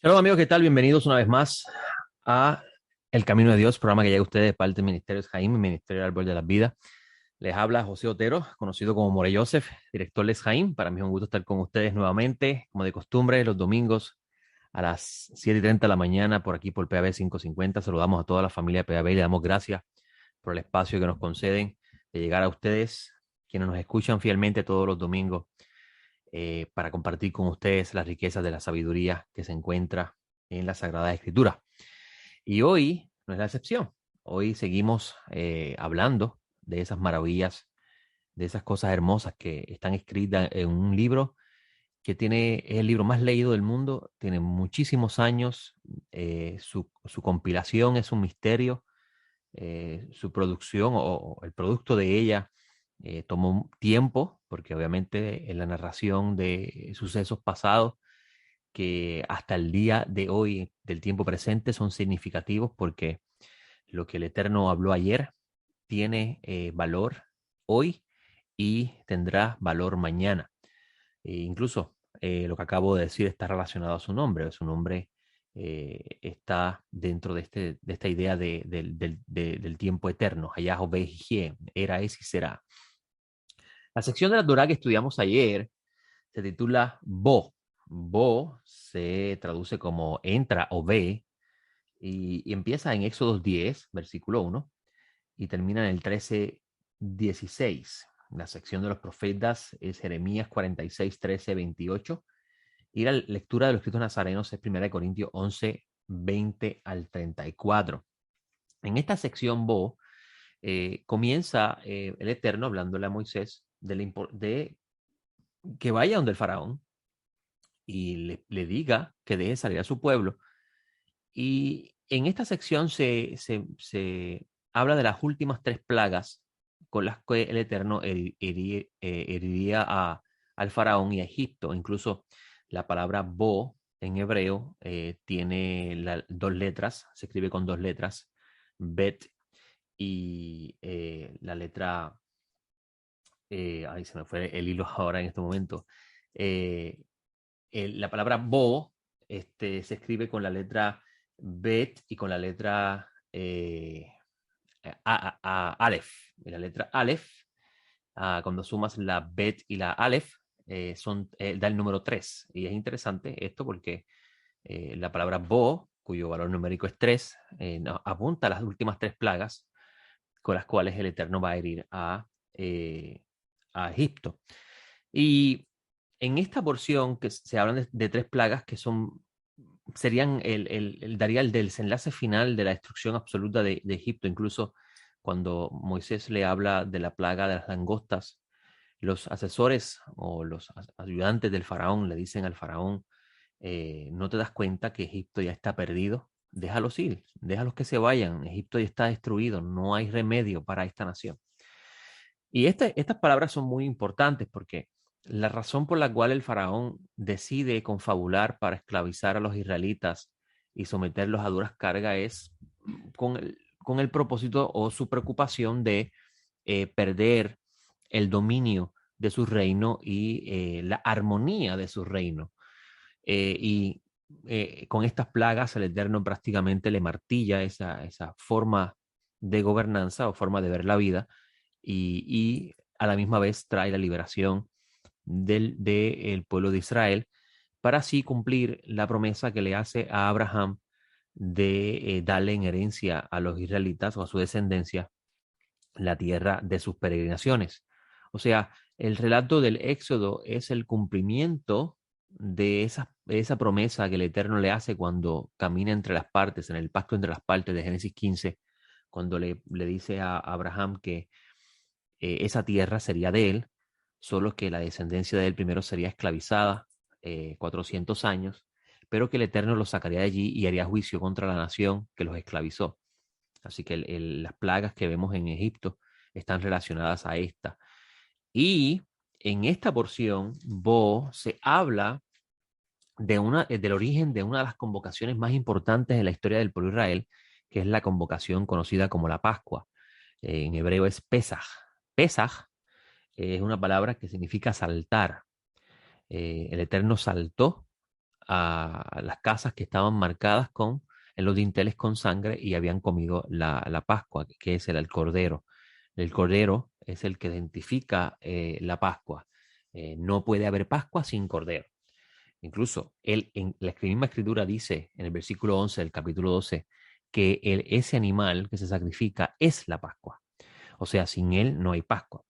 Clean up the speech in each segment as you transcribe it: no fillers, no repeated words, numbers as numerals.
Hola amigos, ¿qué tal? Bienvenidos una vez más a El Camino de Dios, programa que llega a ustedes de parte del Ministerio Jaime, Ministerio del Árbol de la Vida. Les habla José Otero, conocido como More Joseph, director de Jaime. Para mí es un gusto estar con ustedes nuevamente, como de costumbre, los domingos a las 7:30 de la mañana por aquí por PAB 550. Saludamos a toda la familia de PAB y le damos gracias por el espacio que nos conceden de llegar a ustedes, quienes nos escuchan fielmente todos los domingos para compartir con ustedes las riquezas de la sabiduría que se encuentra en la Sagrada Escritura. Y hoy no es la excepción. Hoy seguimos hablando de esas maravillas, de esas cosas hermosas que están escritas en un libro que es el libro más leído del mundo, tiene muchísimos años, su compilación es un misterio, su producción o el producto de ella tomó tiempo, porque obviamente en la narración de sucesos pasados que hasta el día de hoy, del tiempo presente, son significativos porque lo que el Eterno habló ayer tiene valor hoy y tendrá valor mañana. Incluso lo que acabo de decir está relacionado a su nombre. Su nombre está dentro de esta idea del tiempo eterno. Hayah Jie, era, es y será. La sección de la Torah que estudiamos ayer se titula Bo. Bo se traduce como entra o ve y empieza en Éxodo 10, versículo 1, y termina en el 13:16. La sección de los profetas es Jeremías 46, 13, 28. Y la lectura de los escritos nazarenos es 1 Corintios 11, 20 al 34. En esta sección Bo comienza el Eterno hablándole a Moisés de que vaya donde el faraón y le diga que deje salir a su pueblo. Y en esta sección se habla de las últimas tres plagas con las que el Eterno heriría al faraón y a Egipto. Incluso la palabra Bo en hebreo tiene dos letras, se escribe con dos letras, Bet y la letra, ahí se me fue el hilo ahora en este momento. Eh, la palabra Bo se escribe con la letra Bet y con la letra Aleph. Y la letra Aleph, cuando sumas la Bet y la Aleph, da el número 3. Y es interesante esto porque la palabra Bo, cuyo valor numérico es 3, nos apunta a las últimas tres plagas con las cuales el Eterno va a herir a Egipto. Y en esta porción que se hablan de tres plagas que serían daría el desenlace final de la destrucción absoluta de Egipto. Incluso cuando Moisés le habla de la plaga de las langostas, los asesores o los ayudantes del faraón le dicen al faraón, no te das cuenta que Egipto ya está perdido, déjalos ir, déjalos que se vayan, Egipto ya está destruido, no hay remedio para esta nación. Y estas palabras son muy importantes porque la razón por la cual el faraón decide confabular para esclavizar a los israelitas y someterlos a duras cargas es con el propósito o su preocupación de perder el dominio de su reino y la armonía de su reino. Y con estas plagas el Eterno prácticamente le martilla esa forma de gobernanza o forma de ver la vida y a la misma vez trae la liberación del pueblo de Israel para así cumplir la promesa que le hace a Abraham de darle en herencia a los israelitas o a su descendencia la tierra de sus peregrinaciones. O sea, el relato del Éxodo es el cumplimiento de esa promesa que el Eterno le hace cuando camina entre las partes, en el pacto entre las partes de Génesis 15, cuando le dice a Abraham que esa tierra sería de él, solo que la descendencia de él primero sería esclavizada 400 años, pero que el Eterno los sacaría de allí y haría juicio contra la nación que los esclavizó. Así que las plagas que vemos en Egipto están relacionadas a esta. Y en esta porción, se habla del origen de una de las convocaciones más importantes en la historia del pueblo de Israel, que es la convocación conocida como la Pascua. En hebreo es Pesaj. Pesaj es una palabra que significa saltar. El Eterno saltó a las casas que estaban marcadas en los dinteles con sangre y habían comido la Pascua, que es el cordero. El cordero es el que identifica la Pascua. No puede haber Pascua sin cordero. Incluso en la misma escritura dice en el versículo 11 del capítulo 12 que ese animal que se sacrifica es la Pascua. O sea, sin él no hay Pascua.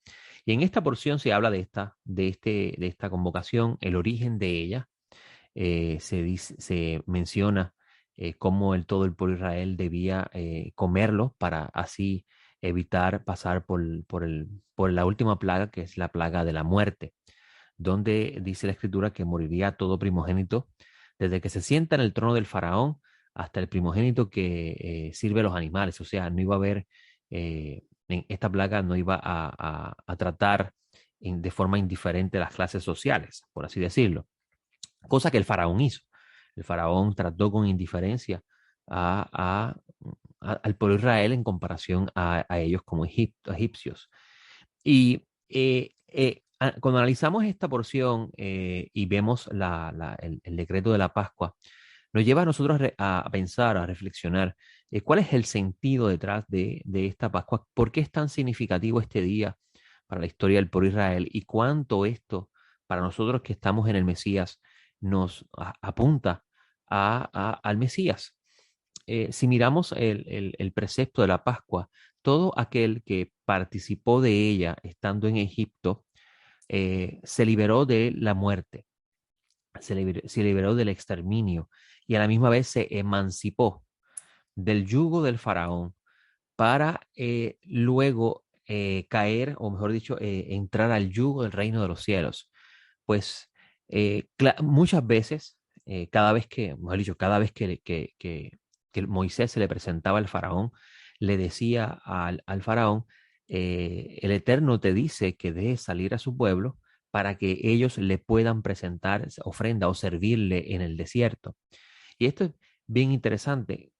Y en esta porción se habla de esta convocación, el origen de ella. Se menciona cómo todo el pueblo de Israel debía comerlo para así evitar pasar por la última plaga, que es la plaga de la muerte, donde dice la escritura que moriría todo primogénito, desde que se sienta en el trono del faraón hasta el primogénito que sirve a los animales. O sea, no iba a haber, esta plaga no iba a tratar de forma indiferente las clases sociales, por así decirlo, cosa que el faraón hizo. El faraón trató con indiferencia a, al pueblo de Israel en comparación a ellos como egipcios. Y cuando analizamos esta porción y vemos el decreto de la Pascua, nos lleva a nosotros a pensar, a reflexionar cuál es el sentido detrás de esta Pascua, por qué es tan significativo este día para la historia del pueblo de Israel y cuánto esto para nosotros que estamos en el Mesías nos apunta al Mesías. Si miramos el precepto de la Pascua, todo aquel que participó de ella estando en Egipto se liberó de la muerte, se liberó del exterminio y a la misma vez se emancipó del yugo del faraón para luego caer, o mejor dicho, entrar al yugo del reino de los cielos. Pues muchas veces, cada vez que, mejor dicho, cada vez que Moisés se le presentaba al faraón, le decía al faraón, el Eterno te dice que deje salir a su pueblo para que ellos le puedan presentar ofrenda o servirle en el desierto. Y esto es bien interesante.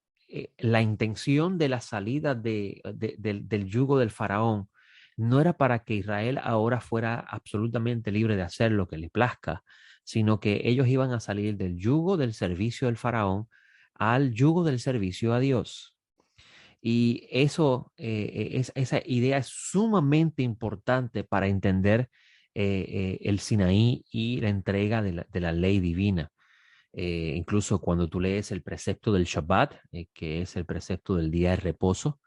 La intención de la salida del yugo del faraón no era para que Israel ahora fuera absolutamente libre de hacer lo que le plazca, sino que ellos iban a salir del yugo del servicio del faraón al yugo del servicio a Dios. Y esa idea es sumamente importante para entender el Sinaí y la entrega de la ley divina. Incluso cuando tú lees el precepto del Shabbat, que es el precepto del día de reposo,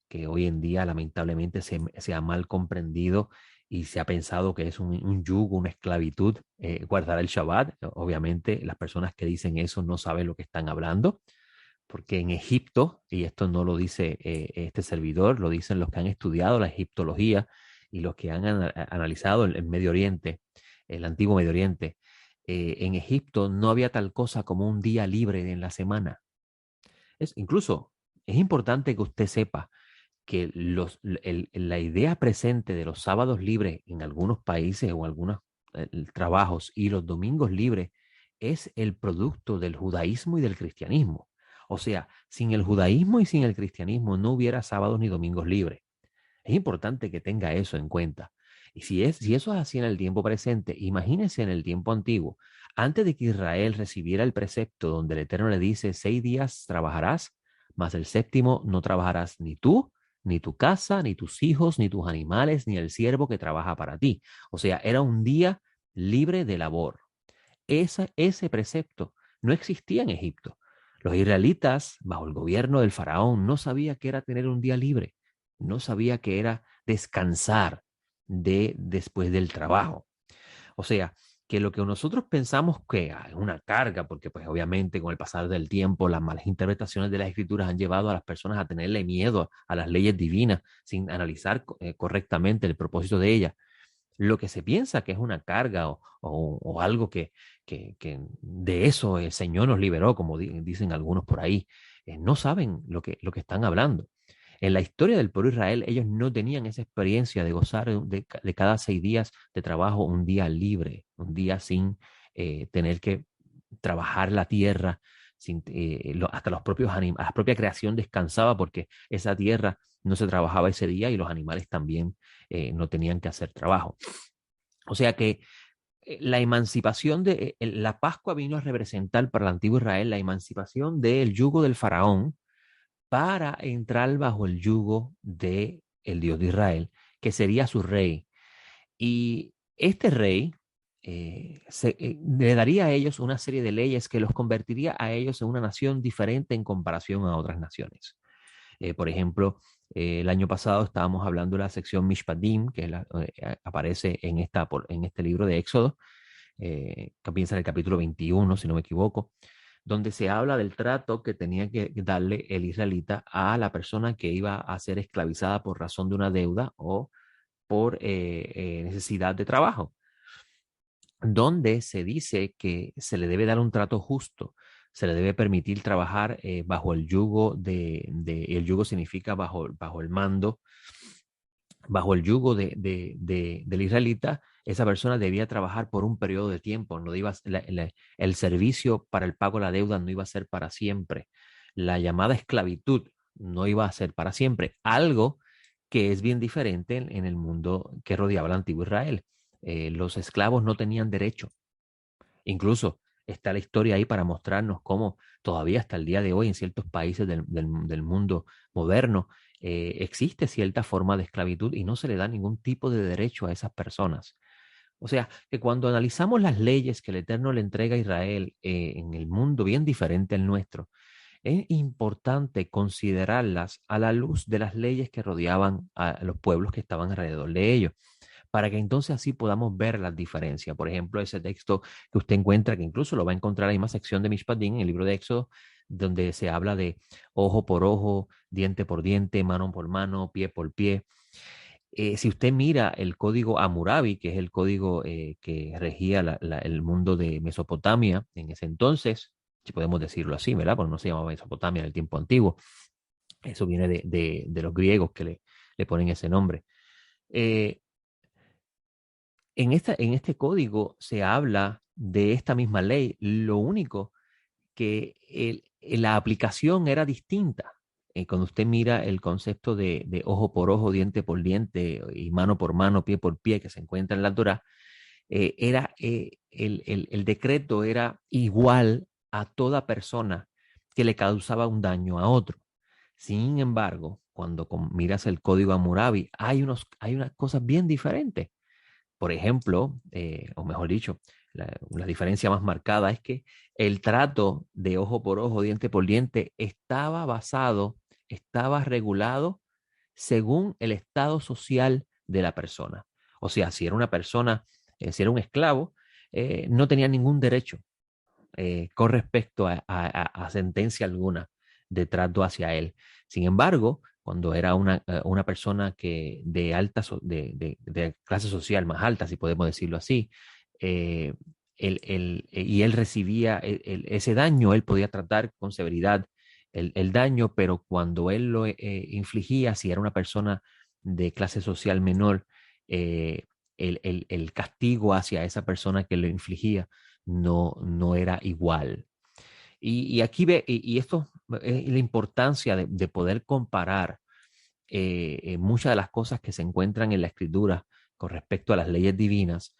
que hoy en día lamentablemente se ha mal comprendido y se ha pensado que es un yugo, una esclavitud, guardar el Shabbat. Obviamente las personas que dicen eso no saben lo que están hablando, porque en Egipto, y esto no lo dice este servidor, lo dicen los que han estudiado la egiptología y los que han analizado el Medio Oriente, el antiguo Medio Oriente, en Egipto no había tal cosa como un día libre en la semana. Incluso es importante que usted sepa que la idea presente de los sábados libres en algunos países o algunos trabajos y los domingos libres es el producto del judaísmo y del cristianismo. O sea, sin el judaísmo y sin el cristianismo no hubiera sábados ni domingos libres. Es importante que tenga eso en cuenta. Y si eso es así en el tiempo presente, imagínense en el tiempo antiguo, antes de que Israel recibiera el precepto donde el Eterno le dice, 6 días trabajarás, mas el séptimo no trabajarás ni tú, ni tu casa, ni tus hijos, ni tus animales, ni el siervo que trabaja para ti. O sea, era un día libre de labor. Ese precepto no existía en Egipto. Los israelitas, bajo el gobierno del faraón, no sabían qué era tener un día libre, no sabía qué era descansar después del trabajo. O sea, que lo que nosotros pensamos que es una carga, porque pues obviamente con el pasar del tiempo las malas interpretaciones de las escrituras han llevado a las personas a tenerle miedo a las leyes divinas sin analizar correctamente el propósito de ellas. Lo que se piensa que es una carga o algo que de eso el Señor nos liberó, como dicen algunos por ahí, no saben lo que están hablando. En la historia del pueblo de Israel, ellos no tenían esa experiencia de gozar de cada 6 días de trabajo, un día libre, un día sin tener que trabajar la tierra, hasta los propios la propia creación descansaba porque esa tierra no se trabajaba ese día y los animales también no tenían que hacer trabajo. O sea que la emancipación la Pascua vino a representar para el antiguo Israel la emancipación del yugo del faraón para entrar bajo el yugo de el Dios de Israel, que sería su rey. Y este rey le daría a ellos una serie de leyes que los convertiría a ellos en una nación diferente en comparación a otras naciones. Por ejemplo, el año pasado estábamos hablando de la sección Mishpatim, que aparece en este libro de Éxodo, que piensa en el capítulo 21, si no me equivoco, donde se habla del trato que tenía que darle el israelita a la persona que iba a ser esclavizada por razón de una deuda o por necesidad de trabajo, donde se dice que se le debe dar un trato justo, se le debe permitir trabajar bajo el yugo el yugo significa bajo el mando, bajo el yugo del israelita. Esa persona debía trabajar por un periodo de tiempo, no iba, el servicio para el pago de la deuda no iba a ser para siempre, la llamada esclavitud no iba a ser para siempre, algo que es bien diferente en el mundo que rodeaba el antiguo Israel. Los esclavos no tenían derecho. Incluso está la historia ahí para mostrarnos cómo todavía hasta el día de hoy en ciertos países del mundo moderno existe cierta forma de esclavitud y no se le da ningún tipo de derecho a esas personas. O sea, que cuando analizamos las leyes que el Eterno le entrega a Israel en el mundo bien diferente al nuestro, es importante considerarlas a la luz de las leyes que rodeaban a los pueblos que estaban alrededor de ellos, para que entonces así podamos ver las diferencias. Por ejemplo, ese texto que usted encuentra, que incluso lo va a encontrar en la misma sección de Mishpatim, en el libro de Éxodo, donde se habla de ojo por ojo, diente por diente, mano por mano, pie por pie. Si usted mira el código Hammurabi, que es el código que regía el mundo de Mesopotamia en ese entonces, si podemos decirlo así, ¿verdad? Porque no se llamaba Mesopotamia en el tiempo antiguo. Eso viene de los griegos que le ponen ese nombre. Eh, en este código se habla de esta misma ley. Lo único que la aplicación era distinta. Cuando usted mira el concepto de ojo por ojo, diente por diente y mano por mano, pie por pie que se encuentra en la Torá, el decreto era igual a toda persona que le causaba un daño a otro. Sin embargo, cuando miras el código Hammurabi, hay unas cosas bien diferentes. Por ejemplo, o mejor dicho, la diferencia más marcada es que el trato de ojo por ojo, diente por diente, estaba regulado según el estado social de la persona. O sea, si era una persona, si era un esclavo, no tenía ningún derecho con respecto a sentencia alguna de trato hacia él. Sin embargo, cuando era una persona de clase social más alta, si podemos decirlo así, eh, y él recibía ese daño, él podía tratar con severidad el daño, pero cuando él lo infligía, si era una persona de clase social menor, eh, el castigo hacia esa persona que lo infligía no era igual. Y aquí y esto es la importancia de poder comparar muchas de las cosas que se encuentran en la escritura con respecto a las leyes divinas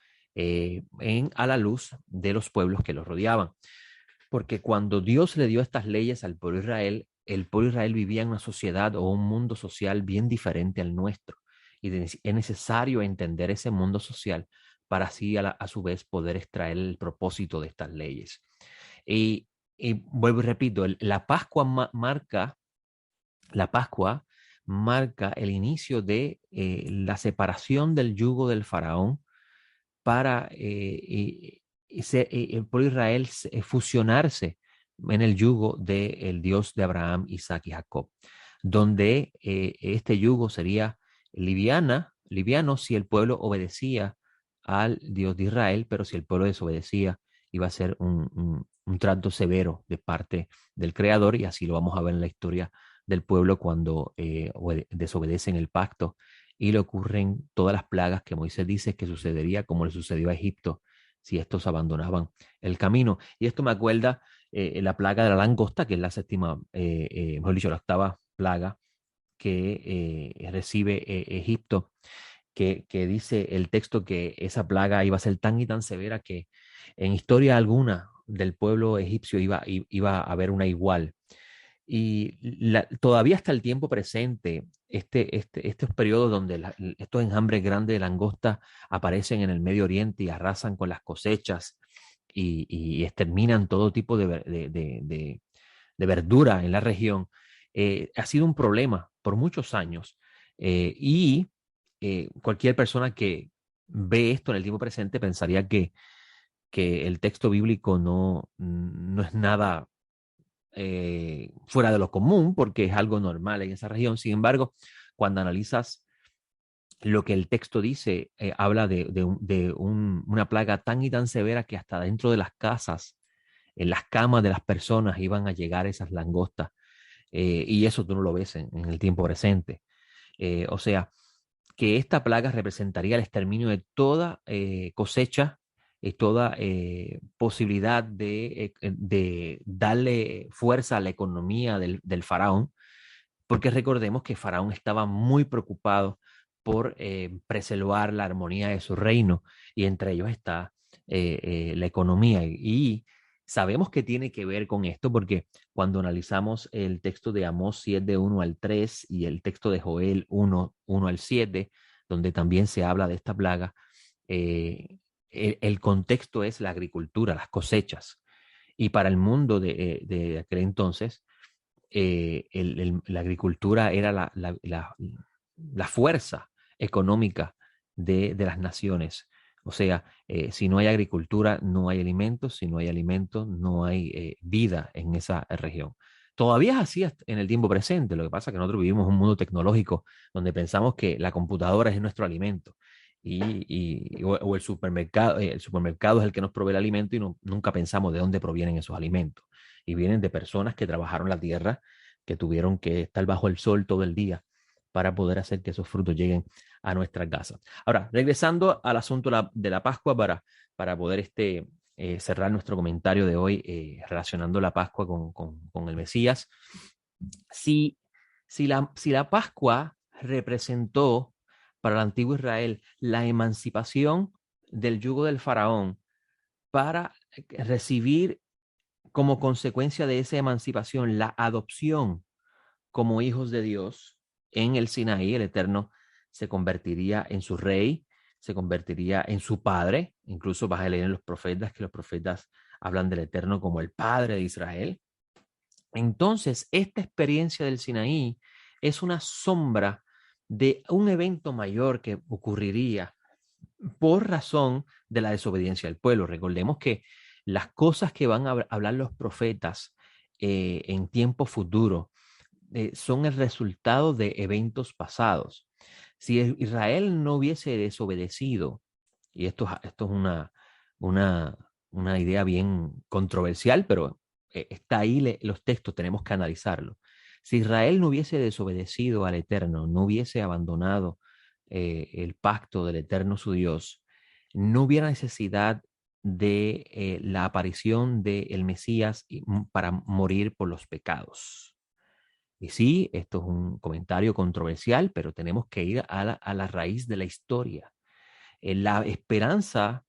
a la luz de los pueblos que los rodeaban. Porque cuando Dios le dio estas leyes al pueblo de Israel, el pueblo de Israel vivía en una sociedad o un mundo social bien diferente al nuestro. Y es necesario entender ese mundo social para así a su vez poder extraer el propósito de estas leyes. Y, y vuelvo y repito, la Pascua marca el inicio de la separación del yugo del faraón para el pueblo de Israel fusionarse en el yugo del Dios de Abraham, Isaac y Jacob, donde este yugo sería liviano si el pueblo obedecía al Dios de Israel, pero si el pueblo desobedecía, iba a ser un trato severo de parte del Creador, y así lo vamos a ver en la historia del pueblo cuando desobedecen el pacto y le ocurren todas las plagas que Moisés dice que sucedería como le sucedió a Egipto si estos abandonaban el camino. Y esto me acuerda la plaga de la langosta, que es la séptima, mejor dicho, la octava plaga que recibe Egipto, que dice el texto que esa plaga iba a ser tan y tan severa que en historia alguna del pueblo egipcio iba a haber una igual. Y todavía hasta el tiempo presente, estos periodos donde estos enjambres grandes de langosta aparecen en el Medio Oriente y arrasan con las cosechas y exterminan todo tipo de verdura en la región, ha sido un problema por muchos años. Cualquier persona que ve esto en el tiempo presente pensaría que el texto bíblico no es nada fuera de lo común, porque es algo normal en esa región. Sin embargo, cuando analizas lo que el texto dice, habla una plaga tan y tan severa que hasta dentro de las casas, en las camas de las personas iban a llegar esas langostas. Y eso tú no lo ves en el tiempo presente. O sea, que esta plaga representaría el exterminio de toda cosecha y toda posibilidad de darle fuerza a la economía del faraón, porque recordemos que Faraón estaba muy preocupado por preservar la armonía de su reino y entre ellos está la economía. Y sabemos que tiene que ver con esto porque cuando analizamos el texto de Amós 7, 1 al 3 y el texto de Joel 1, 1 al 7, donde también se habla de esta plaga, el contexto es la agricultura, las cosechas. Y para el mundo de aquel entonces, la agricultura era la fuerza económica de las naciones. O sea, si no hay agricultura, no hay alimentos, si no hay alimentos, no hay vida en esa región. Todavía es así en el tiempo presente, lo que pasa es que nosotros vivimos un mundo tecnológico donde pensamos que la computadora es nuestro alimento o el supermercado es el que nos provee el alimento y nunca pensamos de dónde provienen esos alimentos. Y vienen de personas que trabajaron la tierra, que tuvieron que estar bajo el sol todo el día para poder hacer que esos frutos lleguen a nuestras casas. Ahora, regresando al asunto de la Pascua para poder cerrar nuestro comentario de hoy relacionando la Pascua con el Mesías. Si, si la Pascua representó para el antiguo Israel la emancipación del yugo del faraón para recibir como consecuencia de esa emancipación la adopción como hijos de Dios en el Sinaí, el Eterno se convertiría en su rey, se convertiría en su padre. Incluso vas a leer en los profetas que los profetas hablan del Eterno como el Padre de Israel. Entonces, esta experiencia del Sinaí es una sombra de un evento mayor que ocurriría por razón de la desobediencia del pueblo. Recordemos que las cosas que van a hablar los profetas en tiempo futuro son el resultado de eventos pasados. Si Israel no hubiese desobedecido, y esto es una, una idea bien controversial, pero está ahí los textos, tenemos que analizarlo. Si Israel no hubiese desobedecido al Eterno, no hubiese abandonado el pacto del Eterno su Dios, no hubiera necesidad de la aparición del Mesías para morir por los pecados. Y sí, esto es un comentario controversial, pero tenemos que ir a la raíz de la historia. La esperanza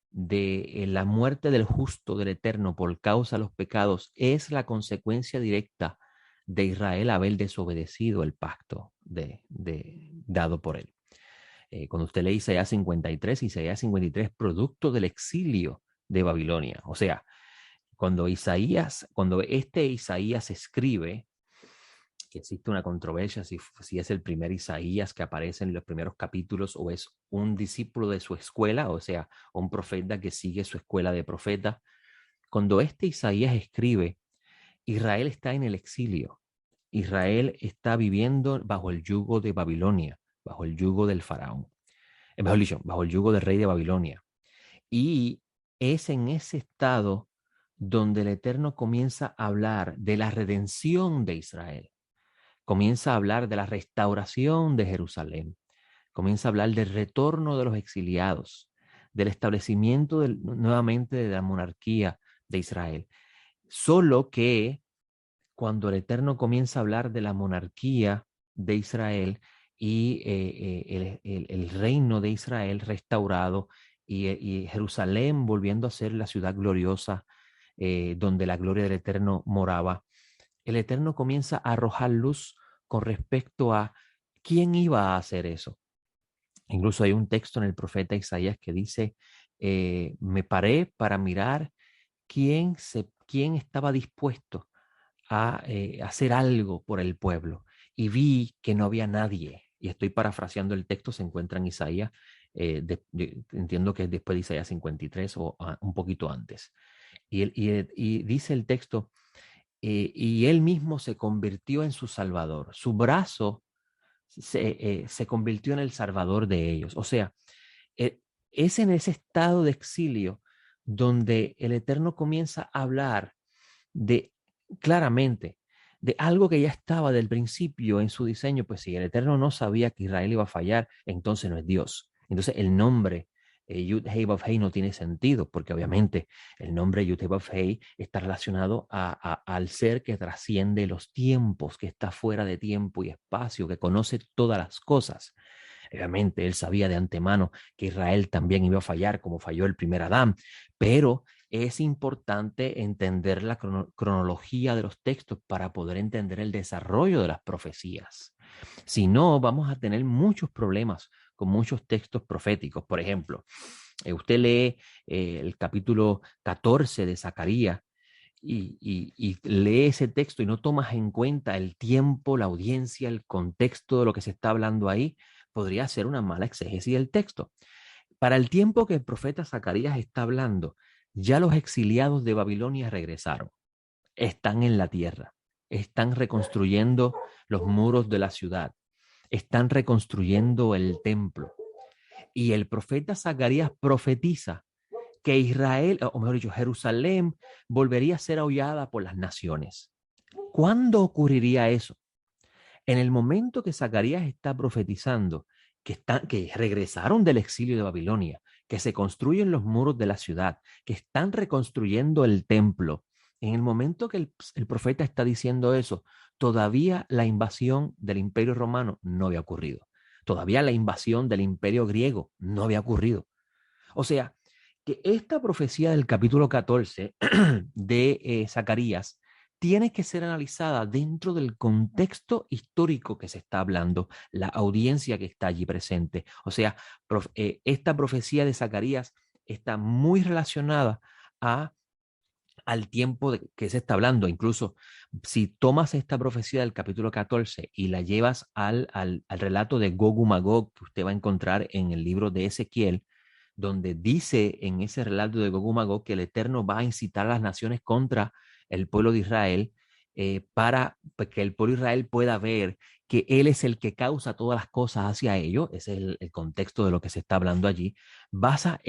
de la muerte del justo, del eterno, por causa de los pecados, es la consecuencia directa de Israel haber desobedecido el pacto dado por él. Cuando usted lee Isaías 53, Isaías 53 producto del exilio de Babilonia. O sea, cuando Isaías escribe, que existe una controversia si es el primer Isaías que aparece en los primeros capítulos o es un discípulo de su escuela, o sea, un profeta que sigue su escuela de profeta. Cuando Isaías escribe, Israel está en el exilio. Israel está viviendo bajo el yugo de Babilonia, bajo el yugo del faraón, mejor dicho, bajo el yugo del rey de Babilonia. Y es en ese estado donde el Eterno comienza a hablar de la redención de Israel. Comienza a hablar de la restauración de Jerusalén, comienza a hablar del retorno de los exiliados, del establecimiento nuevamente de la monarquía de Israel. Solo que cuando el Eterno comienza a hablar de la monarquía de Israel, y el reino de Israel restaurado y Jerusalén volviendo a ser la ciudad gloriosa donde la gloria del Eterno moraba, el Eterno comienza a arrojar luz con respecto a quién iba a hacer eso. Incluso hay un texto en el profeta Isaías que dice, me paré para mirar quién estaba dispuesto a hacer algo por el pueblo y vi que no había nadie. Y estoy parafraseando el texto, se encuentra en Isaías, entiendo que es después de Isaías 53 o un poquito antes. Y dice el texto, y él mismo se convirtió en su salvador. Su brazo se convirtió en el salvador de ellos. O sea, eh, es en ese estado de exilio donde el Eterno comienza a hablar de claramente de algo que ya estaba del principio en su diseño. Pues si el Eterno no sabía que Israel iba a fallar, entonces no es Dios. Entonces el nombre Yud Hei Vav Hei no tiene sentido, porque obviamente el nombre Yud Hei Vav Hei está relacionado al ser que trasciende los tiempos, que está fuera de tiempo y espacio, que conoce todas las cosas. Obviamente él sabía de antemano que Israel también iba a fallar como falló el primer Adán, pero es importante entender la cronología de los textos para poder entender el desarrollo de las profecías. Si no, vamos a tener muchos problemas con muchos textos proféticos. Por ejemplo, usted lee el capítulo 14 de Zacarías y lee ese texto y no tomas en cuenta el tiempo, la audiencia, el contexto de lo que se está hablando ahí, podría ser una mala exégesis del texto. Para el tiempo que el profeta Zacarías está hablando, ya los exiliados de Babilonia regresaron, están en la tierra, están reconstruyendo los muros de la ciudad, están reconstruyendo el templo. Y el profeta Zacarías profetiza que Israel, o mejor dicho, Jerusalén volvería a ser aullada por las naciones. ¿Cuándo ocurriría eso? En el momento que Zacarías está profetizando que regresaron del exilio de Babilonia, que se construyen los muros de la ciudad, que están reconstruyendo el templo, en el momento que el profeta está diciendo eso, todavía la invasión del imperio romano no había ocurrido. Todavía la invasión del imperio griego no había ocurrido. O sea, que esta profecía del capítulo 14 de Zacarías tiene que ser analizada dentro del contexto histórico que se está hablando, la audiencia que está allí presente. O sea, esta profecía de Zacarías está muy relacionada a al tiempo que se está hablando. Incluso si tomas esta profecía del capítulo 14 y la llevas al relato de Gog y Magog que usted va a encontrar en el libro de Ezequiel, donde dice en ese relato de Gog y Magog que el Eterno va a incitar a las naciones contra el pueblo de Israel para que el pueblo de Israel pueda ver que Él es el que causa todas las cosas hacia ellos. Ese es el contexto de lo que se está hablando allí.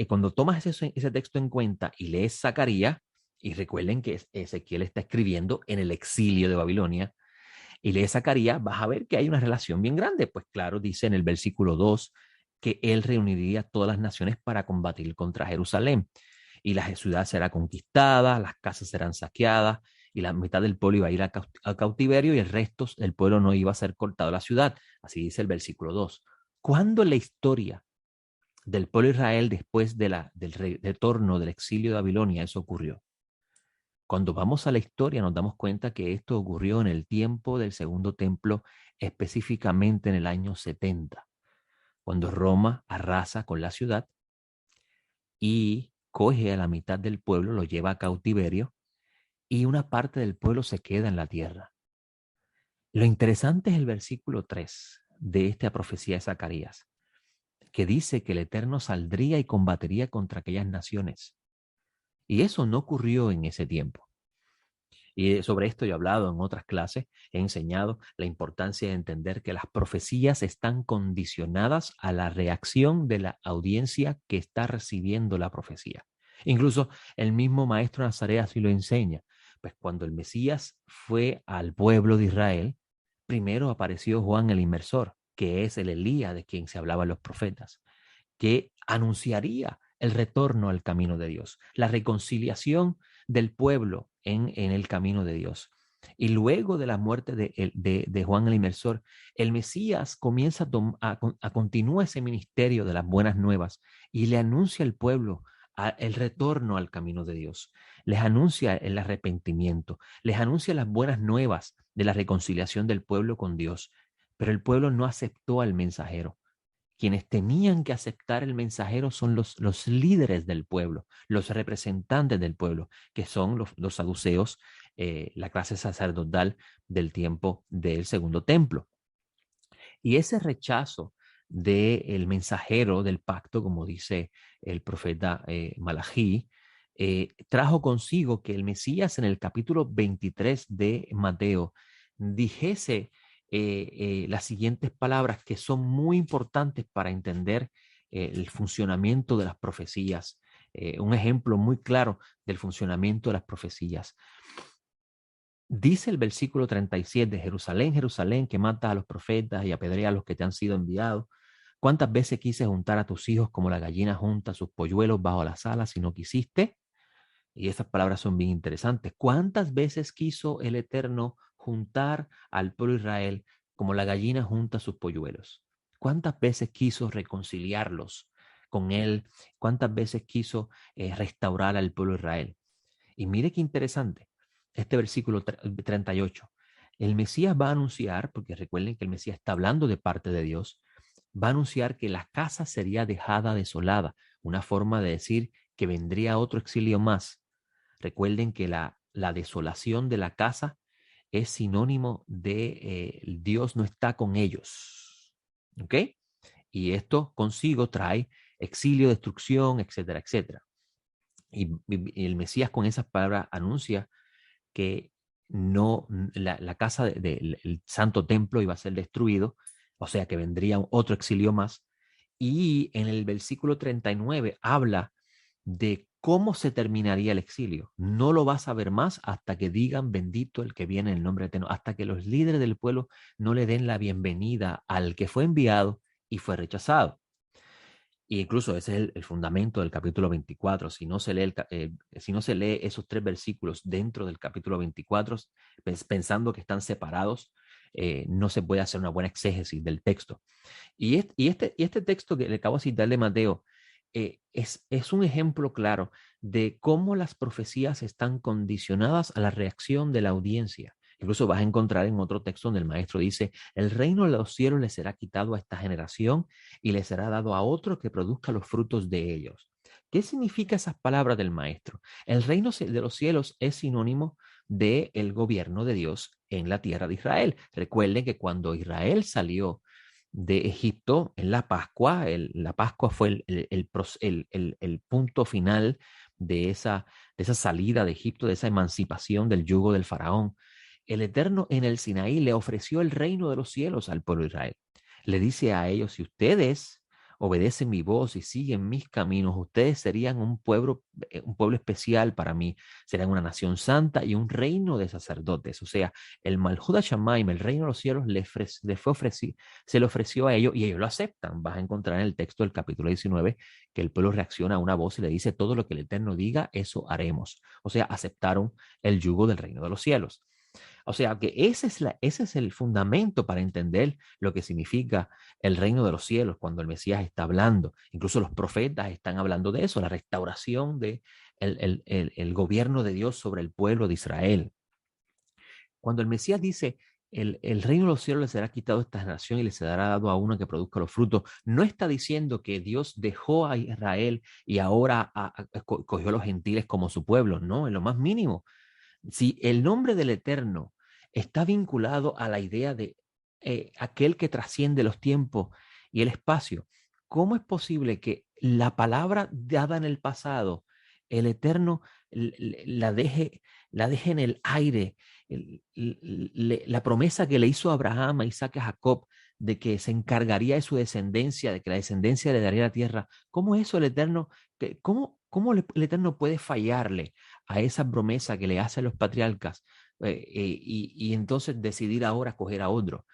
Cuando tomas ese texto en cuenta y lees Zacarías, y recuerden que Ezequiel está escribiendo en el exilio de Babilonia, y lees Zacarías, vas a ver que hay una relación bien grande. Pues claro, dice en el versículo 2 que él reuniría todas las naciones para combatir contra Jerusalén. Y la ciudad será conquistada, las casas serán saqueadas, y la mitad del pueblo iba a ir a cautiverio y el resto del pueblo no iba a ser cortado a la ciudad. Así dice el versículo 2. ¿Cuándo en la historia del pueblo de Israel después del retorno del exilio de Babilonia eso ocurrió? Cuando vamos a la historia nos damos cuenta que esto ocurrió en el tiempo del segundo templo, específicamente en el año 70, cuando Roma arrasa con la ciudad y coge a la mitad del pueblo, lo lleva a cautiverio y una parte del pueblo se queda en la tierra. Lo interesante es el versículo 3 de esta profecía de Zacarías, que dice que el Eterno saldría y combatería contra aquellas naciones. Y eso no ocurrió en ese tiempo. Y sobre esto yo he hablado en otras clases, he enseñado la importancia de entender que las profecías están condicionadas a la reacción de la audiencia que está recibiendo la profecía. Incluso el mismo maestro Nazaret así lo enseña. Pues cuando el Mesías fue al pueblo de Israel, primero apareció Juan el Inmersor, que es el Elías de quien se hablaban los profetas, que anunciaría el retorno al camino de Dios, la reconciliación del pueblo en el camino de Dios. Y luego de la muerte de Juan el Inmersor, el Mesías comienza a continuar ese ministerio de las buenas nuevas y le anuncia al pueblo el retorno al camino de Dios. Les anuncia el arrepentimiento, les anuncia las buenas nuevas de la reconciliación del pueblo con Dios. Pero el pueblo no aceptó al mensajero. Quienes tenían que aceptar el mensajero son los líderes del pueblo, los representantes del pueblo, que son los saduceos, la clase sacerdotal del tiempo del segundo templo. Y ese rechazo del mensajero del pacto, como dice el profeta Malají, trajo consigo que el Mesías en el capítulo 23 de Mateo dijese las siguientes palabras que son muy importantes para entender el funcionamiento de las profecías. Un ejemplo muy claro del funcionamiento de las profecías. Dice el versículo 37, Jerusalén, Jerusalén, que matas a los profetas y apedrea a los que te han sido enviados. ¿Cuántas veces quise juntar a tus hijos como la gallina junta sus polluelos bajo las alas y no quisiste? Y esas palabras son bien interesantes. ¿Cuántas veces quiso el Eterno juntar al pueblo de Israel como la gallina junta sus polluelos? ¿Cuántas veces quiso reconciliarlos con él? ¿Cuántas veces quiso restaurar al pueblo de Israel? Y mire qué interesante, este versículo 38. El Mesías va a anunciar, porque recuerden que el Mesías está hablando de parte de Dios, va a anunciar que la casa sería dejada desolada, una forma de decir que vendría otro exilio más. Recuerden que la desolación de la casa es sinónimo de Dios no está con ellos. ¿Ok? Y esto consigo trae exilio, destrucción, etcétera, etcétera. Y el Mesías con esas palabras anuncia que no la casa del santo templo iba a ser destruido, o sea que vendría otro exilio más. Y en el versículo 39 habla de cómo se terminaría el exilio. No lo vas a ver más hasta que digan bendito el que viene en el nombre eterno, hasta que los líderes del pueblo no le den la bienvenida al que fue enviado y fue rechazado. Y incluso ese es el fundamento del capítulo 24. Si no se lee, si no se lee esos tres versículos dentro del capítulo 24, pensando que están separados, no se puede hacer una buena exégesis del texto. Y este texto que le acabo de citar de Mateo es un ejemplo claro de cómo las profecías están condicionadas a la reacción de la audiencia. Incluso vas a encontrar en otro texto donde el maestro dice, el reino de los cielos le será quitado a esta generación y le será dado a otro que produzca los frutos de ellos. ¿Qué significa esas palabras del maestro? El reino de los cielos es sinónimo del gobierno de Dios en la tierra de Israel. Recuerden que cuando Israel salió de Egipto en la Pascua, la Pascua fue el punto final de esa salida de Egipto, de esa emancipación del yugo del faraón. El Eterno en el Sinaí le ofreció el reino de los cielos al pueblo de Israel. Le dice a ellos, si ustedes obedecen mi voz y siguen mis caminos, ustedes serían un pueblo especial para mí, serían una nación santa y un reino de sacerdotes. O sea, el Malhut Shamaim, el reino de los cielos, se le ofreció a ellos y ellos lo aceptan. Vas a encontrar en el texto del capítulo 19 que el pueblo reacciona a una voz y le dice, todo lo que el Eterno diga, eso haremos. O sea, aceptaron el yugo del reino de los cielos. O sea, que ese es el fundamento para entender lo que significa el reino de los cielos cuando el Mesías está hablando. Incluso los profetas están hablando de eso, la restauración de el gobierno de Dios sobre el pueblo de Israel. Cuando el Mesías dice, el reino de los cielos le será quitado a esta generación y le será dado a uno que produzca los frutos, no está diciendo que Dios dejó a Israel y ahora cogió a los gentiles como su pueblo, no, en lo más mínimo. Si el nombre del Eterno está vinculado a la idea de aquel que trasciende los tiempos y el espacio, ¿cómo es posible que la palabra dada en el pasado, el Eterno la deje en el aire? La promesa que le hizo a Abraham, a Isaac y a Jacob de que se encargaría de su descendencia, de que la descendencia le daría la tierra. ¿Cómo eso el Eterno, cómo el Eterno puede fallarle a esa promesa que le hace a los patriarcas y entonces decidir ahora coger a otro?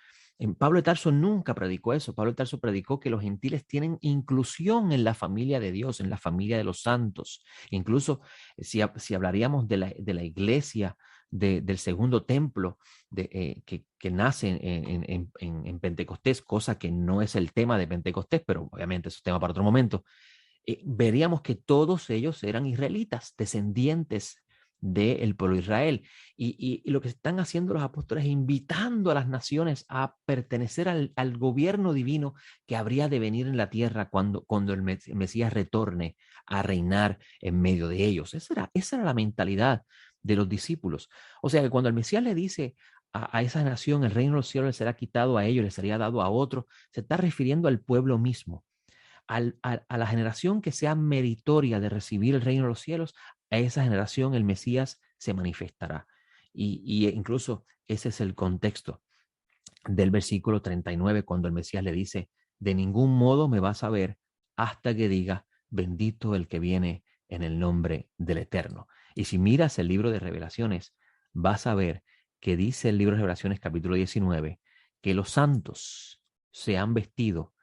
Pablo de Tarso nunca predicó eso. Pablo de Tarso predicó que los gentiles tienen inclusión en la familia de Dios, en la familia de los santos. Incluso si hablaríamos de la iglesia del segundo templo que nace en Pentecostés, cosa que no es el tema de Pentecostés, pero obviamente es un tema para otro momento, veríamos que todos ellos eran israelitas, descendientes del pueblo de Israel. Y lo que están haciendo los apóstoles es invitando a las naciones a pertenecer al gobierno divino que habría de venir en la tierra cuando el Mesías retorne a reinar en medio de ellos. Esa era la mentalidad de los discípulos. O sea que cuando el Mesías le dice a esa nación, el reino de los cielos les será quitado a ellos, les sería dado a otro, se está refiriendo al pueblo mismo, a la generación que sea meritoria de recibir el reino de los cielos. A esa generación el Mesías se manifestará. Y incluso ese es el contexto del versículo 39, cuando el Mesías le dice: de ningún modo me vas a ver hasta que diga, bendito el que viene en el nombre del Eterno. Y si miras el libro de Revelaciones, vas a ver que dice el libro de Revelaciones capítulo 19, que los santos se han vestido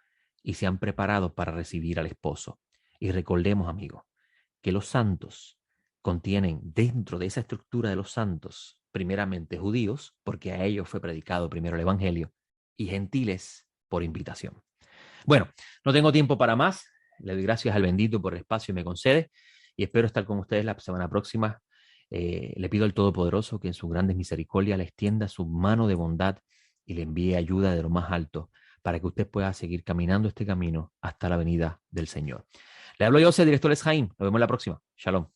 y se han preparado para recibir al esposo. Y recordemos, amigos, que los santos contienen dentro de esa estructura de los santos, primeramente judíos, porque a ellos fue predicado primero el evangelio, y gentiles por invitación. Bueno, no tengo tiempo para más. Le doy gracias al bendito por el espacio que me concede y espero estar con ustedes la semana próxima. Le pido al Todopoderoso que en su grande misericordia le extienda su mano de bondad y le envíe ayuda de lo más alto para que usted pueda seguir caminando este camino hasta la venida del Señor. Le hablo yo, director Les Jaime. Nos vemos la próxima. Shalom.